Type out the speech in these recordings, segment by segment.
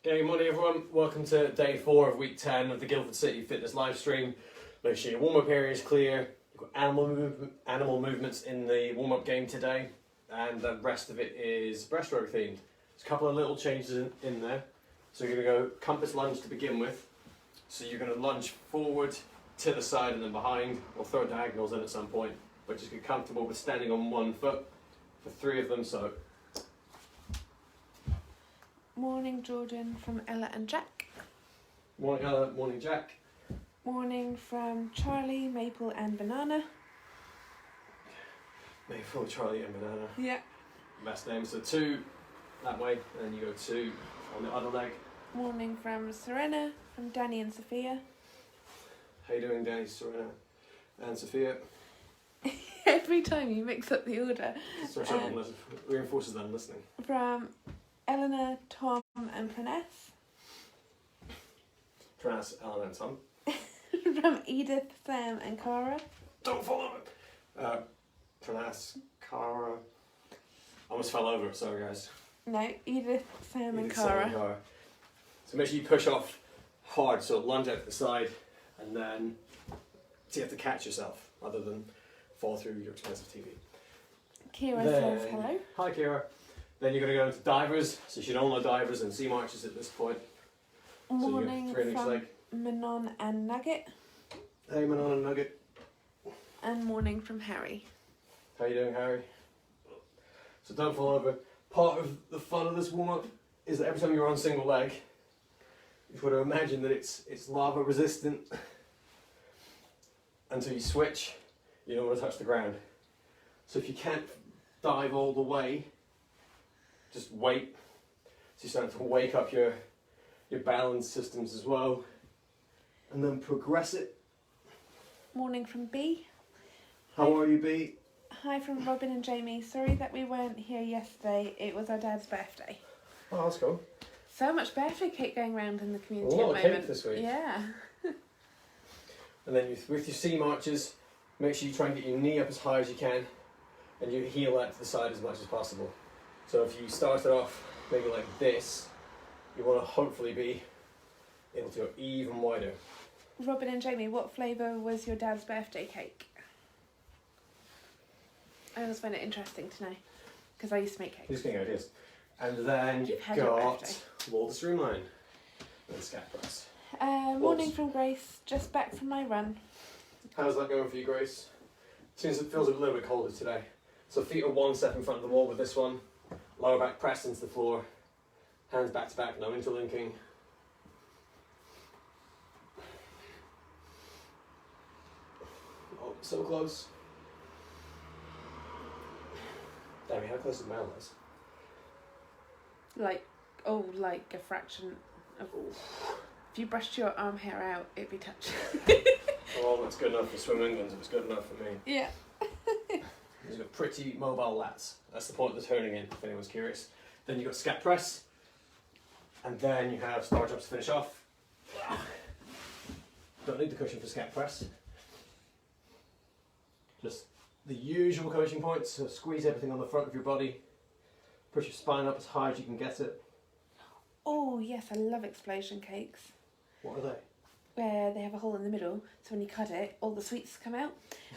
Good morning everyone, welcome to day 4 of week 10 of the Guildford City Fitness live stream. Make sure your warm-up area is clear. You've got animal movements in the warm-up game today, and the rest of it is breaststroke themed. There's a couple of little changes in there. So you're going to go compass lunge to begin with. So you're going to lunge forward, to the side and then behind, or throw diagonals in at some point, but just get comfortable with standing on one foot for 3 of them. So morning Jordan from Ella and Jack. morning Ella, morning Jack. Morning from Charlie, Maple and Banana. Maple, Charlie and Banana. Yeah. Best name. So 2 that way, and then you go 2 on the other leg. Morning from Serena, from Danny and Sophia. How you doing, Danny, Serena and Sophia? Every time you mix up the order. Reinforces them listening. From Eleanor, Tom and Praness. Praness, Ellen and Tom. From Edith, Sam and Cara. Don't fall over! Praness, Cara. Almost fell over, sorry guys. No, Edith, Sam and Edith, Sam Cara. and Cara. So make sure you push off hard, so lunge out to the side, and then so you have to catch yourself, rather than fall through your expensive TV. Kira says hello. Hi Kira. Then you're going to go into divers, so you should all know divers and sea marches at this point. Morning so you from Manon and Nugget. Hey Manon and Nugget. And morning from Harry. How you doing, Harry? So don't fall over. Part of the fun of this warm-up is that every time you're on single leg, you've got to imagine that it's lava resistant. Until you switch, you don't want to touch the ground. So if you can't dive all the way, just wait. So you start to wake up your balance systems as well. And then progress it. Morning from B. How are you, B? Hi from Robin and Jamie. Sorry that we weren't here yesterday. It was our dad's birthday. Oh, that's cool. So much birthday cake going around in the community A lot at of the cake moment. this week. Yeah. And then with your sea marches, make sure you try and get your knee up as high as you can, and you heel out to the side as much as possible. So if you started off maybe like this, you want to hopefully be able to go even wider. Robin and Jamie, what flavour was your dad's birthday cake? I always find it interesting to know, because I used to make cakes. Just getting ideas. And then you've got the Streamline and scat press. Morning from Grace, just back from my run. How's that going for you, Grace? Seems it feels a little bit colder today. So feet are 1 step in front of the wall with this one. Lower back pressed into the floor. Hands back to back, no interlinking. Oh, so close. Damn, how close is my elbows? Like a fraction of... If you brushed your arm hair out, it'd be touching. Oh, that's good enough for Swim England. It was good enough for me. Yeah. He's got pretty mobile lats. That's the point of the turning in, if anyone's curious. Then you've got scat press. And then you have star jumps to finish off. Don't need the cushion for scat press. Just the usual coaching points. So squeeze everything on the front of your body. Push your spine up as high as you can get it. Oh yes, I love explosion cakes. What are they? Where they have a hole in the middle, so when you cut it, all the sweets come out.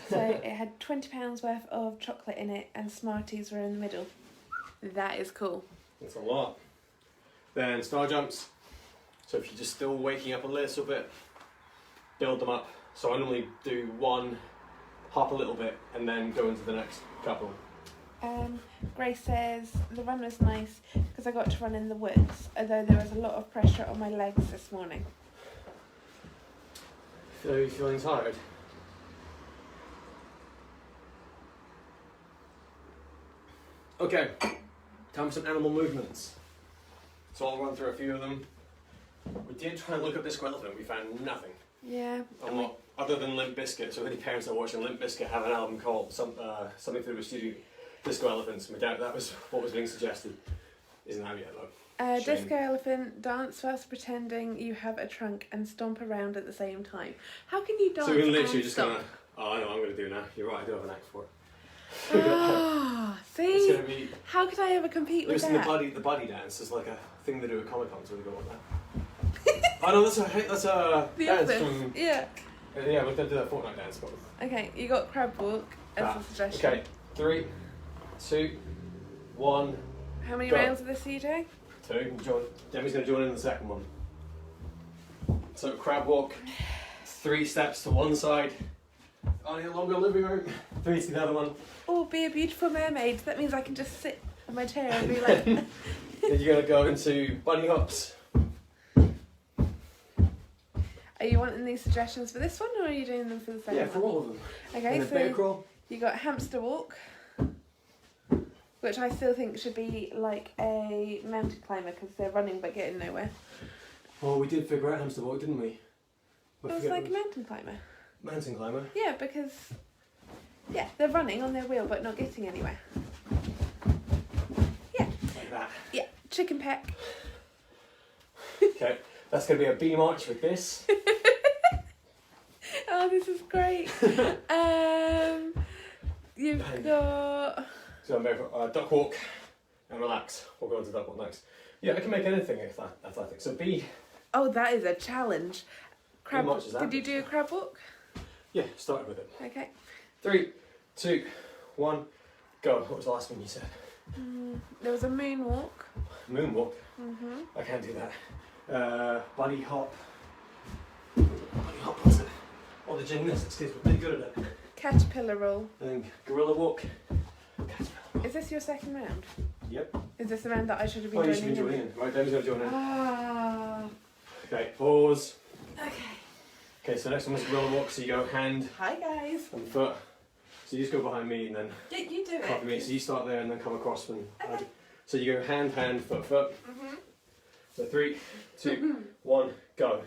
So it had £20 worth of chocolate in it, and Smarties were in the middle. That is cool. That's a lot. Then star jumps. So if you're just still waking up a little bit, build them up. So I normally do 1, hop a little bit, and then go into the next couple. Grace says the run was nice because I got to run in the woods, although there was a lot of pressure on my legs this morning. Are you feeling tired? Okay, time for some animal movements. So I'll run through a few of them. We did try and look up Disco Elephant, we found nothing. Yeah. Other than Limp Bizkit, so any parents that are watching Limp Bizkit have an album called something to do with studio Disco Elephants. We doubt that was what was being suggested. Isn't out yet though. Disco Elephant, dance whilst pretending you have a trunk and stomp around at the same time. How can you dance? So we're literally and just stomp? gonna. Oh, I know what I'm gonna do now. You're right. I do have an act for it. Ah, It's See? gonna be. How could I ever compete with Listen, that? the buddy dance is like a thing they do at Comic Cons where they go on that. Oh no, that's a The dance office. from. Yeah. Yeah, we're gonna do that Fortnite dance, but. Okay, you got crab walk as a suggestion. Okay, 3, 2, 1, How many Go. rounds of this are you doing? 2. Demi's gonna join in the second one. So crab walk, 3 steps to one side. On your longer living room, 3 to the other one. Oh, be a beautiful mermaid. That means I can just sit on my chair and be like. Then you're gonna go into bunny hops. Are you wanting these suggestions for this one, or are you doing them for the second Yeah, for one? all of them. Okay, And a bear so crawl. you got hamster walk, which I still think should be like a mountain climber because they're running but getting nowhere. Oh, we did figure out hamster walk, didn't we? It was like a mountain climber. mountain climber. Yeah, because they're running on their wheel but not getting anywhere. Yeah, Like that. yeah, chicken peck. Okay, that's going to be a B march with this. Oh, this is great. You've got. So I'm going for duck walk and relax. We'll go on to duck walk next. Yeah, I can make anything athletic. So B. Oh, that is a challenge. Crab. much is that? Did you do a crab walk? Yeah, started with it. Okay. 3, 2, 1, go. What was the last one you said? There was a moonwalk. Moonwalk. Mhm. I can't do that. Bunny hop. Bunny hop was it? All the gymnastics kids were pretty good at it. Caterpillar roll. And then gorilla walk. Caterpillar walk. Is this your second round? Yep. Is this the round that I should have been Oh, you joining should be joining in. Right, Dave's going to join in. Ah. Okay, pause. Okay. Okay, so next one is gorilla walk. So you go hand Hi guys. and foot. So you just go behind me and then Yeah, you do copy me. it. So you start there and then come across and. Okay. So you go hand, foot, foot. Mhm. So 3, 2, 1, go.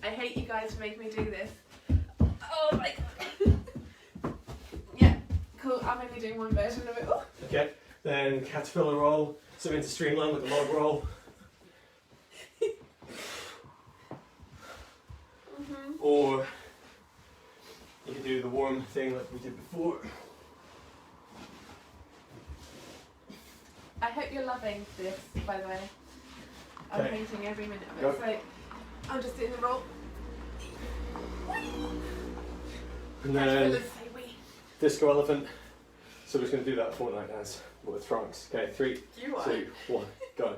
I hate you guys for making me do this. Oh my god. Yeah, cool. I'm only doing one version of it. Oh. Okay, then caterpillar roll. So into streamline with the log roll. Or you can do the warm thing like we did before. I hope you're loving this, by the way. I'm Okay. hating every minute of it. Go. So I'm just doing the roll. And then Caterpillars say wee. disco elephant. So we're just going to do that Fortnite dance, but with trunks. Okay, 3, You are. 2, 1, go.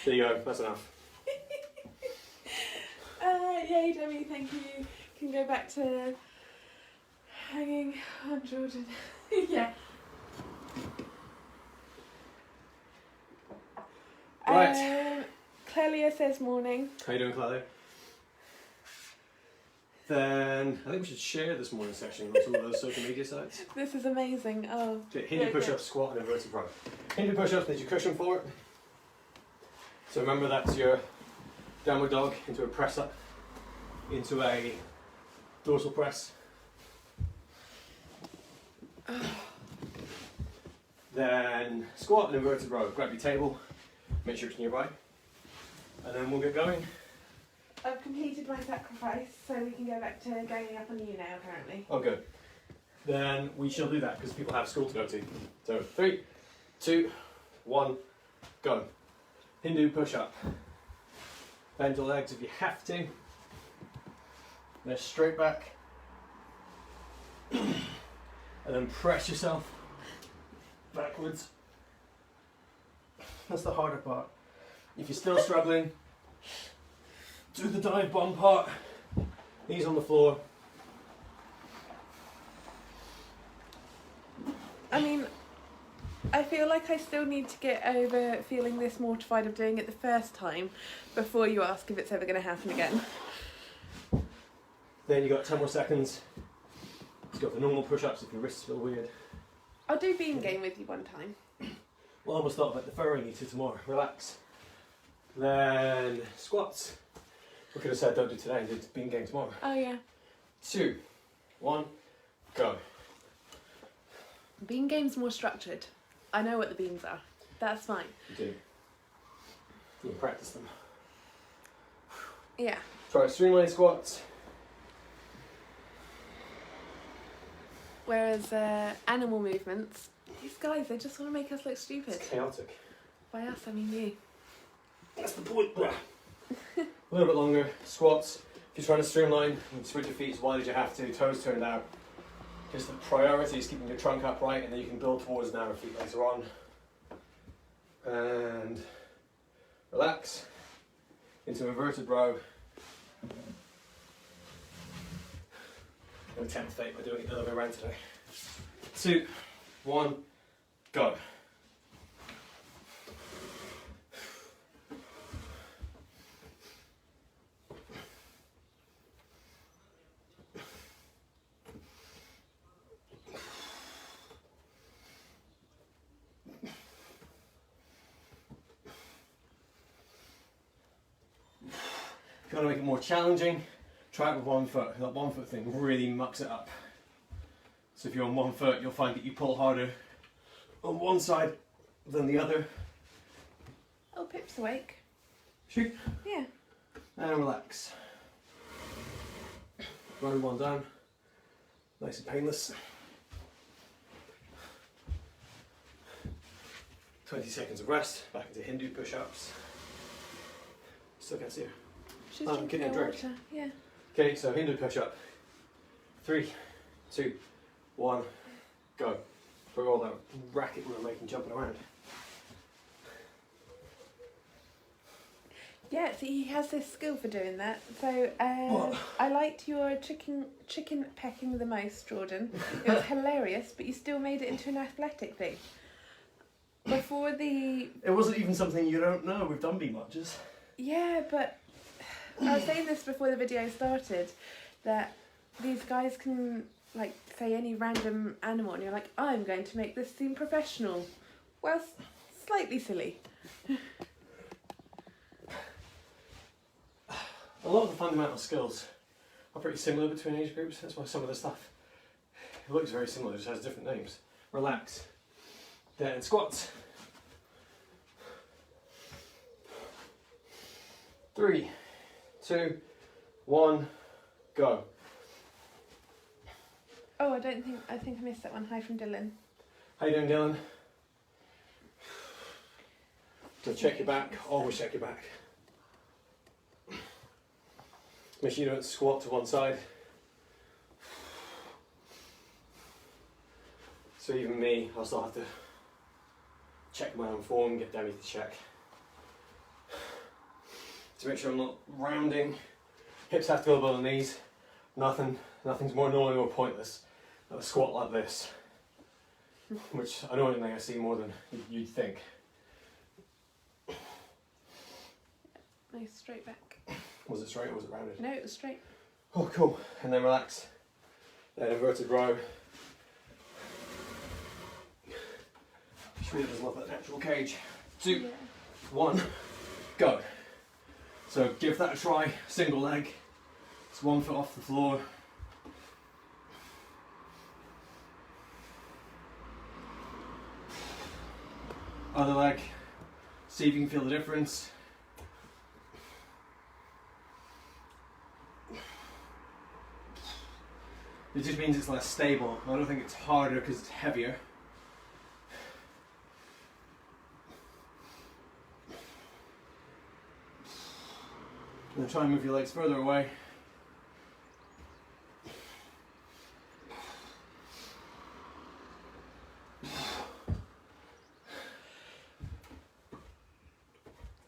There you go, that's enough. Yay, Demi, thank you. Can go back to hanging on Jordan. Yeah. Right. Clelia says morning. How you doing, Claudia? Then I think we should share this morning session on some of those social media sites. This is amazing. Oh. Okay, Hindu Yeah, push-ups, squat, and inverted row. Hindu push-ups needs your cushion for it. So remember that's your downward dog into a press up, into a dorsal press. Then squat and inverted row. Grab your table, make sure it's nearby, and then we'll get going. I've completed my sacrifice, so we can go back to ganging up on you now, apparently. Oh, good. Then we shall do that because people have school to go to. So 3, 2, 1, go. Hindu push-up. Bend your legs if you have to. Then straight back. And then press yourself backwards. That's the harder part. If you're still struggling, do the dive bomb part. Knees on the floor. I mean, I feel like I still need to get over feeling this mortified of doing it the first time before you ask if it's ever going to happen again. Then you got 10 more seconds. Let's go for normal push-ups if your wrists feel weird. I'll do beam game with you one time. Well, I almost thought about deferring you to tomorrow. Relax. Then squats. We could have said don't do today and do beam game tomorrow. Oh yeah. 2, 1, go. Beam game's more structured. I know what the beams are. That's fine. You do. You practice them. Yeah. Try streamline squats. Whereas animal movements, these guys, they just want to make us look stupid. It's chaotic. By us, I mean you. That's the point. A little bit longer. Squats. If you're trying to streamline, you can switch your feet as wide as you have to, toes turned out. Just the priority is keeping your trunk upright, and then you can build towards narrow feet later on. And relax into inverted row. I'm going to tempt fate by doing it the other way around today. 2, 1, go. If you want to make it more challenging, try it with 1 foot. That 1 foot thing really mucks it up. So if you're on 1 foot, you'll find that you pull harder on one side than the other. Oh, Pip's awake. Shoot. Yeah. And relax. Row 1 down. Nice and painless. 20 seconds of rest. Back into Hindu push-ups. Still can't see her. She's Getting drinking a her drink. water. Yeah. Okay, so Hindu push-up. 3, 2, 1, go. For all that racket we were making jumping around. Yeah, see, he has this skill for doing that. So I liked your chicken pecking the most, Jordan. It was hilarious, but you still made it into an athletic thing. Before the... It wasn't even something you don't know. We've done beam lunges. Yeah, but I was saying this before the video started, that these guys can, like, say any random animal, and you're like, I'm going to make this seem professional. Well, slightly silly. A lot of the fundamental skills are pretty similar between age groups. That's why some of the stuff, it looks very similar, it just has different names. Relax. Then squats. 3, 2, 1, go. Oh, I think I missed that one. Hi from Dylan. How you doing, Dylan? So check your back, always check your back. Make sure you don't squat to one side. So even me, I'll still have to check my own form, get Demi to check. To make sure I'm not rounding. Hips have to go above the knees. Nothing's more annoying or pointless than a squat like this. Which I don't think I see more than you'd think. No, straight back. Was it straight or was it rounded? No, it was straight. Oh, cool. And then relax. Then inverted row. She really does love that natural cage. 2, 1, go. So give that a try. Single leg. It's 1 foot off the floor. Other leg. See if you can feel the difference. It just means it's less stable. I don't think it's harder because it's heavier. And then try and move your legs further away.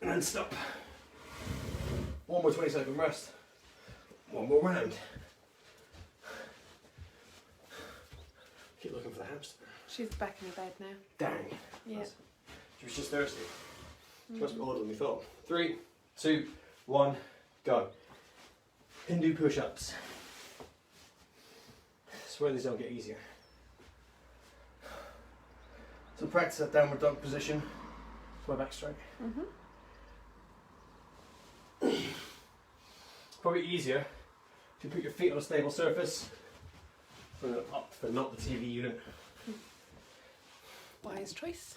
And then stop. 1 more 20-second rest. 1 more round. Keep looking for the hamster. She's back in the bed now. Dang. Yeah. She was just thirsty. She must be older than we thought. 3, 2, 1, go. Hindu push-ups. I swear these don't get easier. So practice that downward dog position. My back straight. Probably easier if you put your feet on a stable surface. Up for not the TV unit. Wise choice.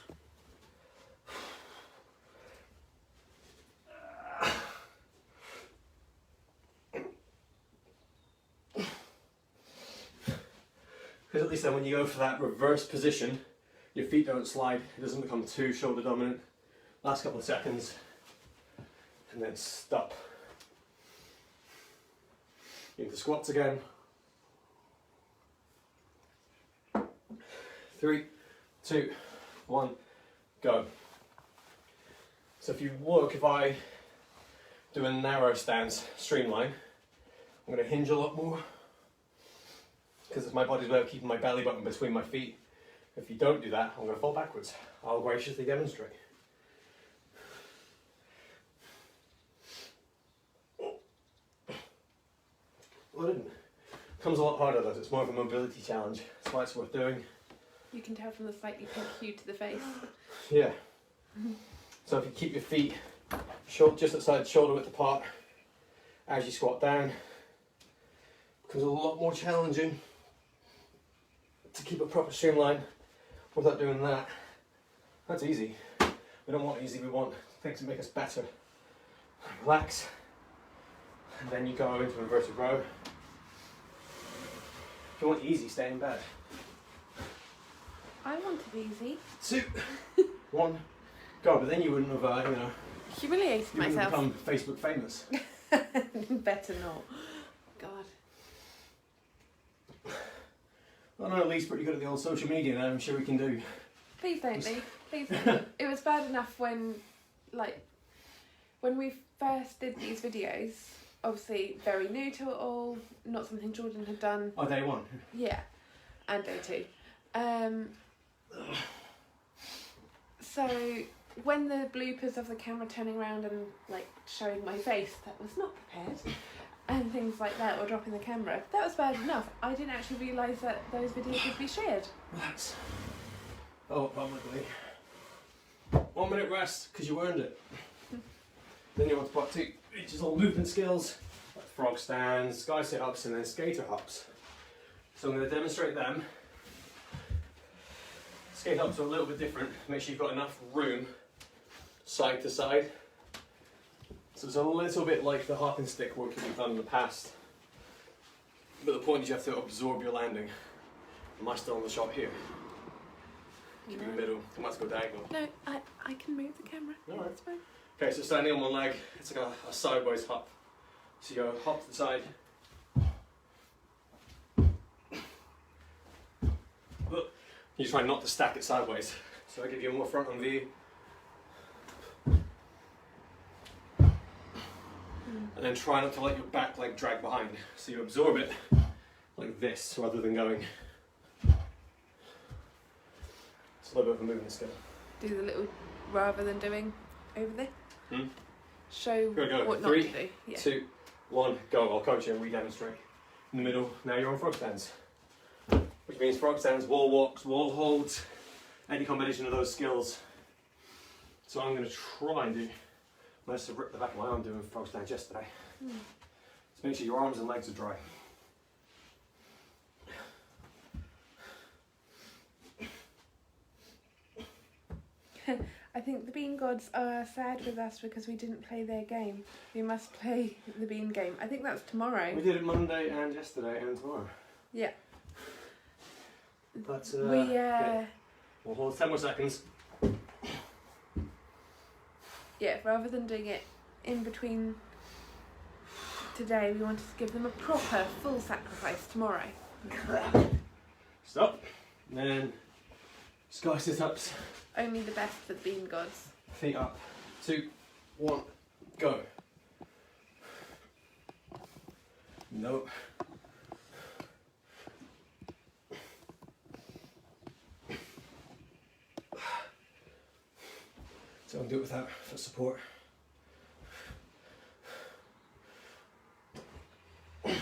Because at least then when you go for that reverse position, your feet don't slide, it doesn't become too shoulder dominant. Last couple of seconds, and then stop. Into squats again. 3, 2, 1, go. So if I do a narrow stance, streamline, I'm going to hinge a lot more because it's my body's way of keeping my belly button between my feet. If you don't do that, I'm going to fall backwards. I'll graciously demonstrate. Well, it didn't. Comes a lot harder though, it's more of a mobility challenge. That's why it's worth doing. You can tell from the slightly pink hue to the face. Yeah. So if you keep your feet just outside shoulder width apart as you squat down, it becomes a lot more challenging to keep a proper streamline without doing that. That's easy. We don't want easy, we want things that make us better. Relax, and then you go into inverted row. If you want easy, stay in bed. I wanted easy. 2, 1, go. But then you wouldn't have, Humiliated you wouldn't myself. become Facebook famous. Better not. God. I know Lee's pretty good at the old social media now, I'm sure we can do. Please don't, Lee. Please don't. It was bad enough when we first did these videos, obviously very new to it all, not something Jordan had done. Oh, day 1. Yeah, and day 2. So when the bloopers of the camera turning around and showing my face that was not prepared and things like that, or dropping the camera, that was bad enough. I didn't actually realise that those videos would be shared. Relax. Oh, publicly. 1 minute rest, because you earned it. Then you want to part 2, which is all movement skills, like frog stands, sky sit-ups, and then skater hops. So I'm going to demonstrate them. Skate hops are a little bit different. Make sure you've got enough room side to side. So it's a little bit like the hop and stick work that we've done in the past. But the point is you have to absorb your landing. Am I still on the shot here? Keep in the middle. I might go diagonal. No, I can move the camera. All right. That's fine. Okay, so standing on one leg, it's like a sideways hop. So you go hop to the side. You try not to stack it sideways. So I give you a more front on view. And then try not to let your back leg drag behind. So you absorb it like this rather than going. It's a little bit of a movement skill. Do the little rather than doing over there. Show Go. what 3, not to do. Yeah. 2, 1, go. I'll coach you and re-demonstrate. In the middle, now you're on frog stands. Which means frog stands, wall walks, wall holds, any combination of those skills. So I'm going to try and do, I must have ripped the back of my arm doing frog stands yesterday. So make sure your arms and legs are dry. I think the Bean Gods are sad with us because we didn't play their game. We must play the Bean game. I think that's tomorrow. We did it Monday and yesterday and tomorrow. Yeah. But yeah. We'll hold 10 more seconds. Yeah, rather than doing it in between today, we wanted to give them a proper full sacrifice tomorrow. Stop. And then sky sit-ups. Only the best for the Bean Gods. Feet up. 2, 1, go. Nope. So I'll do it without foot support. But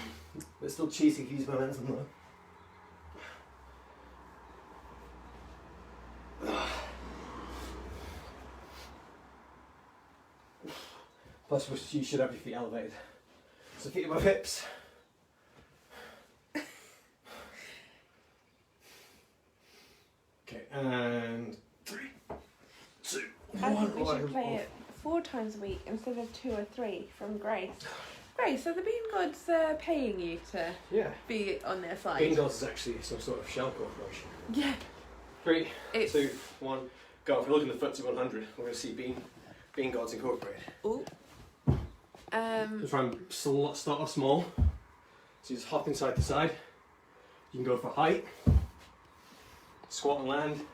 it's still cheesy if you use momentum though. Plus, you should have your feet elevated. So feet above hips. Okay, and 3, 2, 1. I think we should play it 4 times a week instead of 2 or 3 from Grace. Great, so the bean gods are paying you to Yeah. be on their side. Bean gods is actually some sort of shell corporation. Yeah. 3, It's... 2, 1, go. If you look in the FTSE 100, we're going to see Bean Gods Incorporated. Ooh. We'll try and start off small. So you just hop inside the side. You can go for height, squat and land.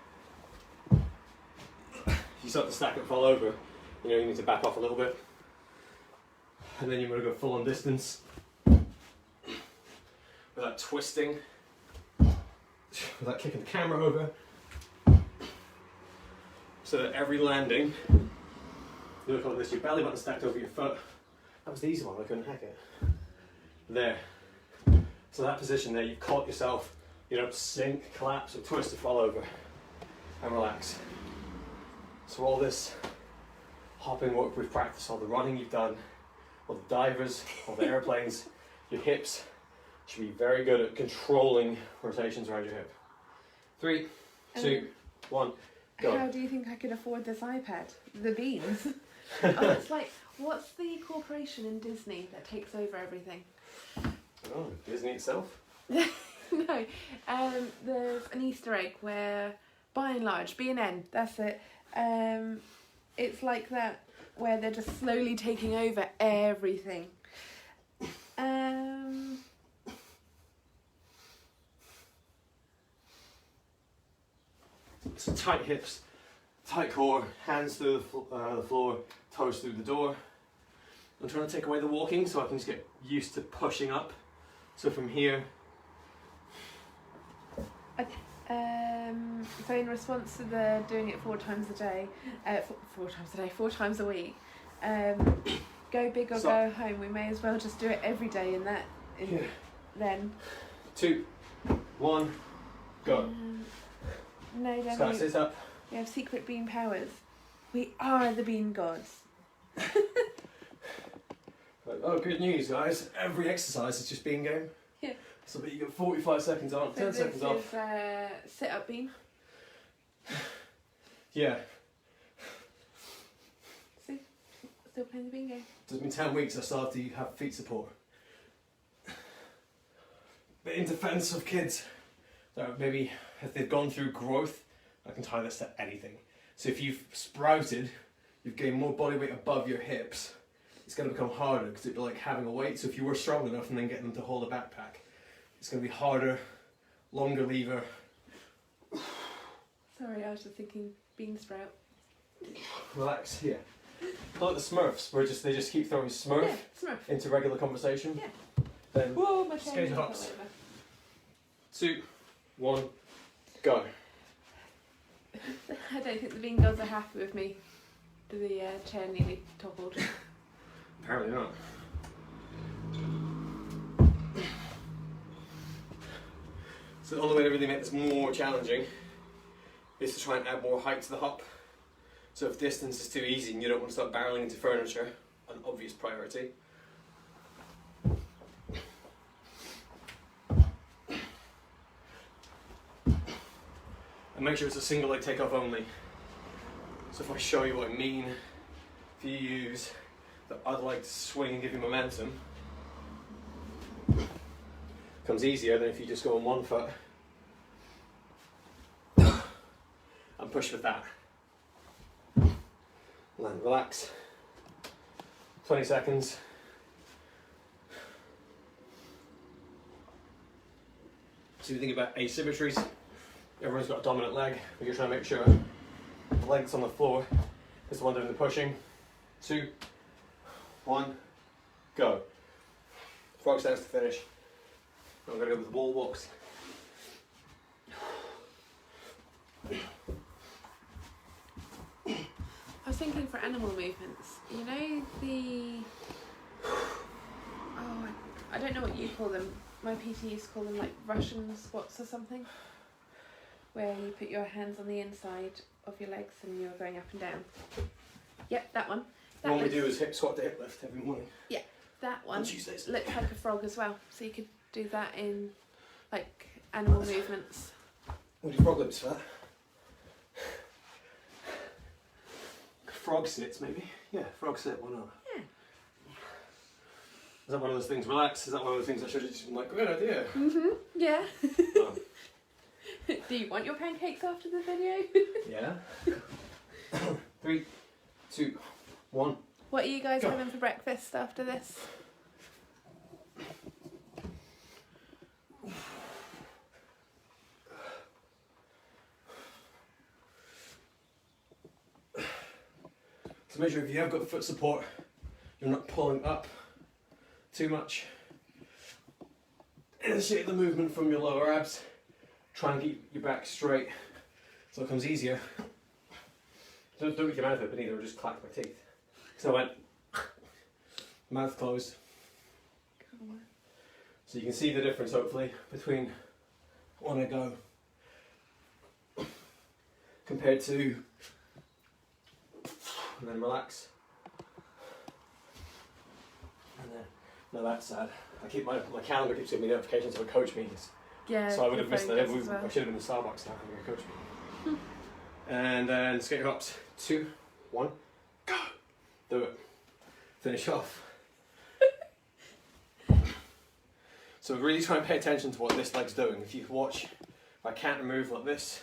If you start to stack and fall over, you know you need to back off a little bit. And then you're going to go full on distance without twisting, without kicking the camera over. So that every landing, you look like this, your belly button stacked over your foot. That was the easy one, I couldn't hack it. There. So that position there, you've caught yourself, you don't sink, collapse or twist or fall over. And relax. So all this hopping work we've practiced, all the running you've done, all the divers, all the airplanes, your hips should be very good at controlling rotations around your hip. 3, 2, 1, go. How do you think I could afford this iPad? The beans. Oh, it's like, what's the corporation in Disney that takes over everything? Oh, Disney itself? No, there's an Easter egg where, by and large, B&N, that's it. It's like that, where they're just slowly taking over everything. So tight hips, tight core, hands through the floor, toes through the door. I'm trying to take away the walking so I can just get used to pushing up. So from here, so in response to the doing it 4 times a week, go big or go home, we may as well just do it every day then. 2, 1, go. No, Start don't sit up. we have secret bean powers. We are the bean gods. Oh, good news, guys. Every exercise is just bean game. Yeah. So that you get 45 seconds on, 10 seconds off. This is sit-up bean. Yeah. See? Still playing the bean game. It's been 10 weeks, I still have to have feet support. But in defence of kids that maybe if they've gone through growth, I can tie this to anything. So if you've sprouted, you've gained more body weight above your hips, it's going to become harder because it'd be like having a weight. So if you were strong enough and then getting them to hold a backpack, it's going to be harder, longer lever. Sorry, I was just thinking bean sprout. Relax, here. Like the Smurfs, where they just keep throwing Smurf into regular conversation. Yeah. Then whoa, my skate hops. 2, 1, go. I don't think the bean gods are happy with me. The chair nearly toppled. Apparently not. So the only way to really make this more challenging is to try and add more height to the hop. So if distance is too easy and you don't want to start barreling into furniture, an obvious priority. And make sure it's a single leg takeoff only. So if I show you what I mean, if you use the other leg to swing and give you momentum, it becomes easier than if you just go on one foot and push with that. Land, relax. 20 seconds. So you think about asymmetries. Everyone's got a dominant leg, but you're trying to make sure the leg that's on the floor is the one doing the pushing. 2, 1, go. Frog stance to finish. I'm going to go with the wall walks. I was thinking for animal movements, you know I don't know what you call them. My PT used to call them like Russian squats or something, where you put your hands on the inside of your legs and you're going up and down. Yep, that one. That What we do is hip squat to hip lift every morning. Yeah, that one On Tuesdays. looks like a frog as well, so you could do that in like animal movements. We'll do frog lips for that. Frog sits maybe. Yeah, frog sit, why not? Yeah. that one of those things? Relax. Is that one of those things I should have just been like, great idea? Yeah. Oh. Do you want your pancakes after the video? Yeah. 3, 2, 1. What are you guys Go. having for breakfast after this? So make sure if you have got foot support, you're not pulling up too much. Initiate the movement from your lower abs. Try and keep your back straight so it comes easier. Don't with your mouth open either, or just clack my teeth. So I went mouth closed. So you can see the difference hopefully between when I go compared to, and then relax. And then, no, that's sad. I keep my calendar keeps giving me notifications of a coach meetings. Yeah. So I would have missed that. Well. I should have been in Starbucks now having a coach meeting. And then skate your hops. 2, 1, go. Do it. Finish off. So really try and pay attention to what this leg's doing. If you watch, if I can't move like this,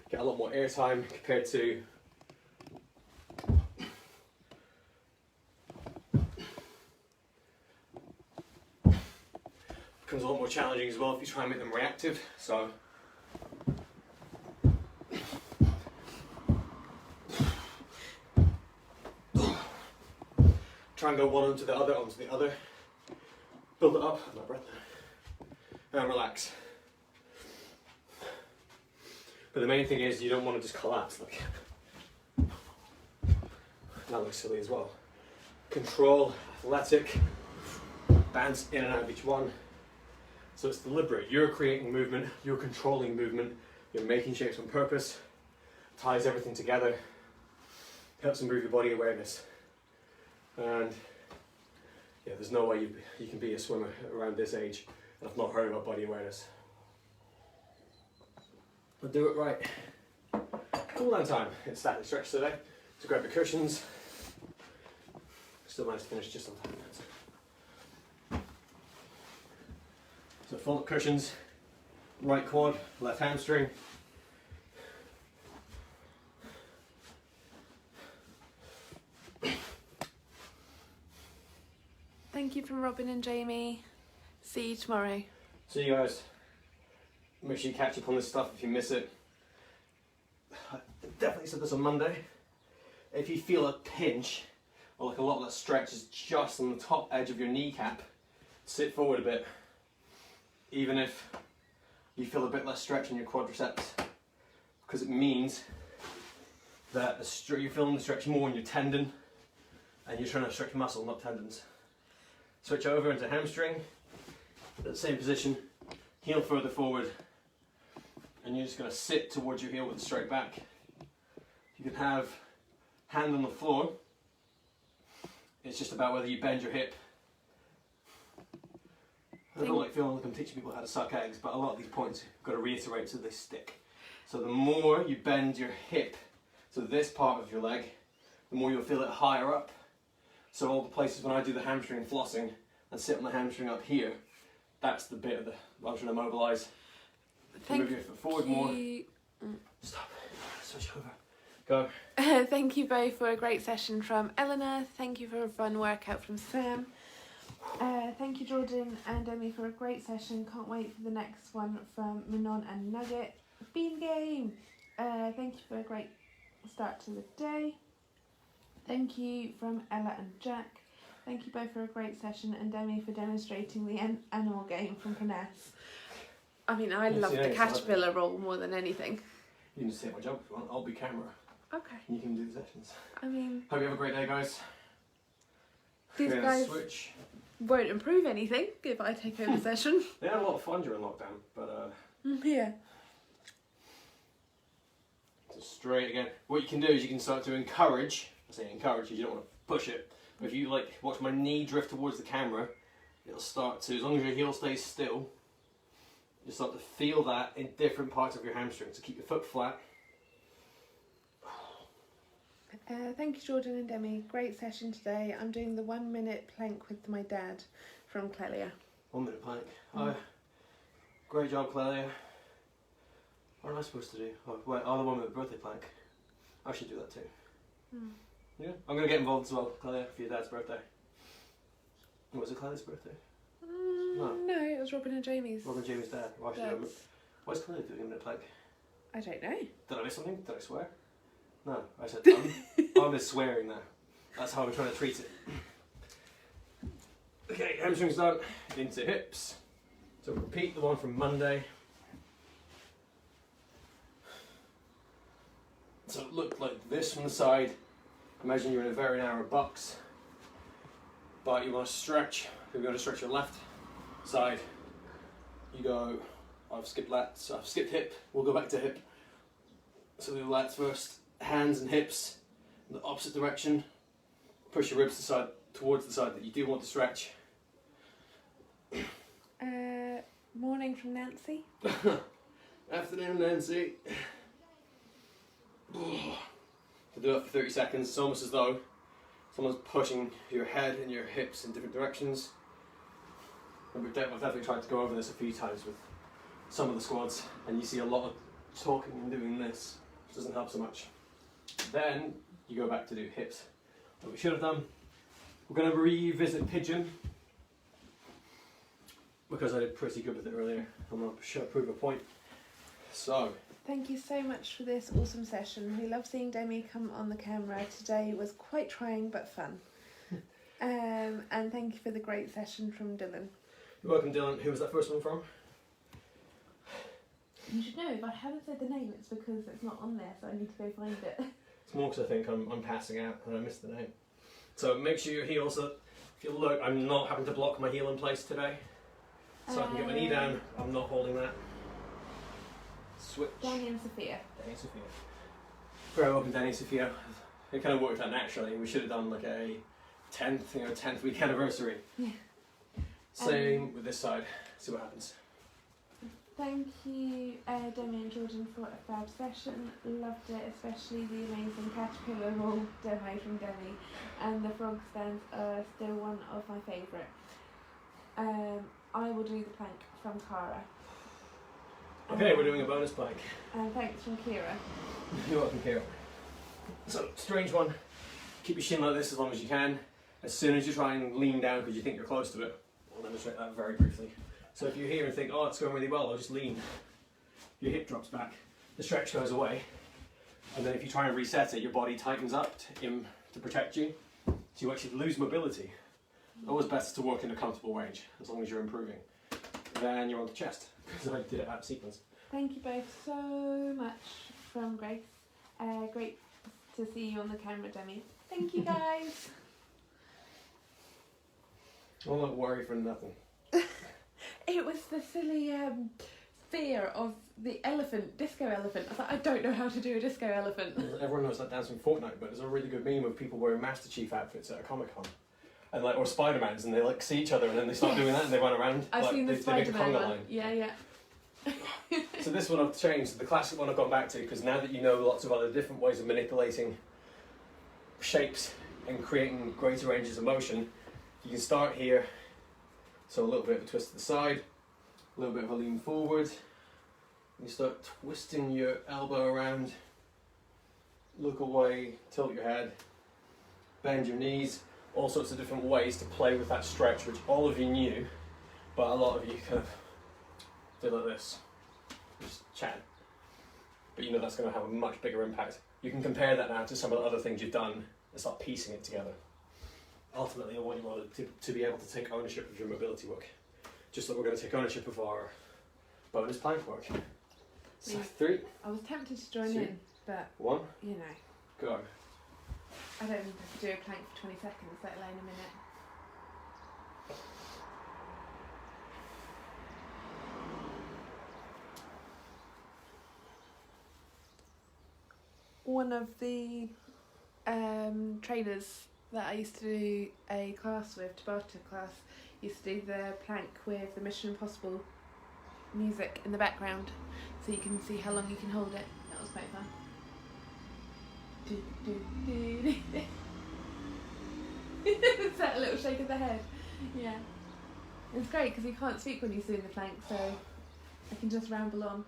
get a lot more air time compared to becomes a lot more challenging as well if you try and make them reactive. So try and go one onto the other, build it up, my breath, and relax. But the main thing is you don't want to just collapse. Like, that looks silly as well. Control, athletic, bounce in and out of each one. So it's deliberate. You're creating movement, you're controlling movement, you're making shapes on purpose, ties everything together, helps improve your body awareness. And yeah, there's no way you can be a swimmer around this age and have not heard about body awareness. But do it right. Cool down time. It's static stretch today. So grab your cushions. Still managed to finish just on time. So fold up cushions, right quad, left hamstring. Thank you from Robin and Jamie. See you tomorrow. See you guys. Make sure you catch up on this stuff if you miss it. I definitely said this on Monday. If you feel a pinch, or like a lot of that stretch is just on the top edge of your kneecap, sit forward a bit. Even if you feel a bit less stretch in your quadriceps, because it means that you're feeling the stretch more in your tendon, and you're trying to stretch muscle, not tendons. Switch over into hamstring, at the same position, heel further forward, and you're just going to sit towards your heel with a straight back. You can have hand on the floor. It's just about whether you bend your hip. I don't like feeling like I'm teaching people how to suck eggs, but a lot of these points you've got to reiterate so they stick. So the more you bend your hip, so this part of your leg, the more you'll feel it higher up. So all the places when I do the hamstring flossing and sit on the hamstring up here, that's the bit of the I'm trying to mobilise. Move your foot forward more. Stop. Switch over. Go. Thank you both for a great session from Eleanor. Thank you for a fun workout from Sam. Thank you Jordan and Demi for a great session. Can't wait for the next one from Manon and Nugget. Bean game. Thank you for a great start to the day. Thank you from Ella and Jack. Thank you both for a great session, and Demi for demonstrating the animal game from Finesse. I mean, I love the caterpillar roll more than anything. You can just take my job if you want. I'll be camera. Okay. You can do the sessions. I mean, Hope you have a great day, guys. these guys switch. won't improve anything if I take over the session. They had a lot of fun during lockdown, but Yeah. so straight again. What you can do is you can start to encourage. I say encourage because you don't want to push it. But if you like watch my knee drift towards the camera, it'll start to, as long as your heel stays still, you start to feel that in different parts of your hamstring. So keep your foot flat. Thank you, Jordan and Demi. Great session today. I'm doing the 1 minute plank with my dad from Clelia. 1 minute plank. Oh, great job, Clelia. What am I supposed to do? Oh, wait, the 1 minute birthday plank. I should do that too. Yeah, I'm going to get involved as well, Clelia, for your dad's birthday. Was it Clelia's birthday? No, it was Robin and Jamie's. Robin and Jamie's dad. Why is Clelia doing a minute plank? I don't know. Did I miss something? Did I swear? No, I said I'm just swearing now. That's how I'm trying to treat it. Okay, hamstrings done. Into hips. So repeat the one from Monday. So it looked like this from the side. Imagine you're in a very narrow box. But you want to stretch. You're going to stretch your left side. You go, I've skipped lats, so I've skipped hip. We'll go back to hip. So we do lats first. Hands and hips in the opposite direction. Push your ribs towards the side that you do want to stretch. Morning from Nancy. Afternoon, Nancy. To do it for 30 seconds, it's almost as though someone's pushing your head and your hips in different directions. And I've definitely tried to go over this a few times with some of the squads, and you see a lot of talking and doing this, which doesn't help so much. Then you go back to do hips. What we should have done, we're going to revisit pigeon, because I did pretty good with it earlier. I'm going to prove a point. So, thank you so much for this awesome session. We love seeing Demi come on the camera. Today was quite trying but fun. And thank you for the great session from Dylan. You're welcome, Dylan. Who was that first one from? You should know, if I haven't said the name, it's because it's not on there, so I need to go find it. It's more because I think I'm passing out and I missed the name. So make sure your heels are, if you look, I'm not having to block my heel in place today. So I can get my knee down, I'm not holding that. Switch. Danny and Sophia. Danny and Sophia. Very welcome, Danny and Sophia. It kind of worked out naturally. We should have done like a 10th week anniversary. Yeah. Same with this side. See what happens. Thank you, Demi and Jordan, for a fab session. Loved it, especially the amazing caterpillar roll demo from Demi, and the frog stands are still one of my favourite. I will do the plank from Cara. Okay, we're doing a bonus plank. And thanks from Kira. You're welcome, Kira. So, strange one. Keep your shin like this as long as you can. As soon as you try and lean down because you think you're close to it, I'll demonstrate that very briefly. So if you're here and think, oh, it's going really well, I'll just lean. Your hip drops back, the stretch goes away, and then if you try and reset it, your body tightens up to protect you, so you actually lose mobility. Always better to work in a comfortable range, as long as you're improving. Then you're on the chest, because I did it out of sequence. Thank you both so much from Grace. Great to see you on the camera, Demi. Thank you, guys. I'm not worried for nothing. It was the silly fear of the elephant, disco elephant. I was like, I don't know how to do a disco elephant. Everyone knows that dance from Fortnite, but there's a really good meme of people wearing Master Chief outfits at a Comic-Con. And like, or Spider-Mans, and they like see each other and then they start doing that and they run around. I've seen the Spider-Man one. Line. Yeah. So this one I've changed. The classic one I've gone back to, because now that you know lots of other different ways of manipulating shapes and creating greater ranges of motion, you can start here. So a little bit of a twist to the side, a little bit of a lean forward. You start twisting your elbow around, look away, tilt your head, bend your knees. All sorts of different ways to play with that stretch, which all of you knew, but a lot of you kind of did like this, just chat. But you know that's going to have a much bigger impact. You can compare that now to some of the other things you've done and start piecing it together. Ultimately, I want you all to be able to take ownership of your mobility work, just like we're going to take ownership of our bonus plank work. So 3. I was tempted to join in, but 1. You know. Go. I don't even have to do a plank for 20 seconds, let alone a minute. One of the trainers that I used to do a class with, Tabata class, used to do the plank with the Mission Impossible music in the background, so you can see how long you can hold it. That was quite fun. It's that little shake of the head. Yeah. It's great because he can't speak when he's doing the plank, so I can just ramble on.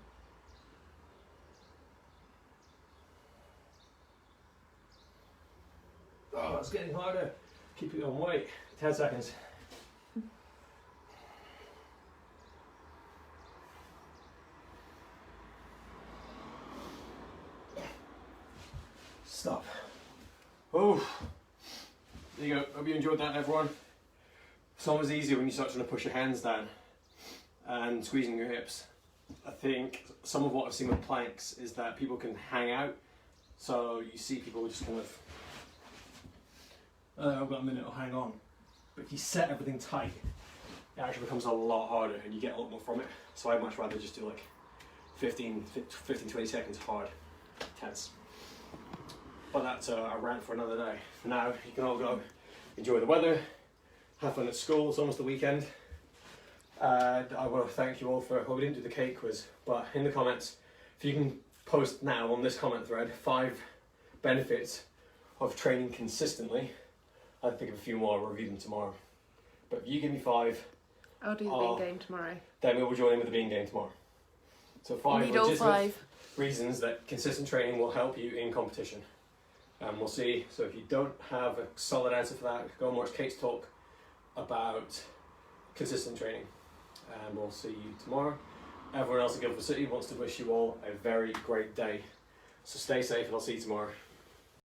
Oh, it's getting harder. Keep it on weight. 10 seconds. Stop. Oh, there you go. Hope you enjoyed that, everyone. It's always easier when you start trying to push your hands down and squeezing your hips. I think some of what I've seen with planks is that people can hang out. So you see people just kind of, I've got a minute, I'll hang on. But if you set everything tight, it actually becomes a lot harder and you get a lot more from it. So I'd much rather just do like 15, 20 seconds hard, tense. But that's a rant for another day. For now, you can all go enjoy the weather, have fun at school, it's almost the weekend. And I want to thank you all for, well, we didn't do the cake quiz, but in the comments, if you can post now on this comment thread 5 benefits of training consistently, I'll think of a few more, I'll review them tomorrow. But if you give me 5, I'll do the bean game tomorrow. then we will join in with the bean game tomorrow. So 5 need all legitimate 5 reasons that consistent training will help you in competition. And we'll see. So if you don't have a solid answer for that, go and watch Kate's talk about consistent training. And we'll see you tomorrow. Everyone else in Guildford City wants to wish you all a very great day. So stay safe and I'll see you tomorrow.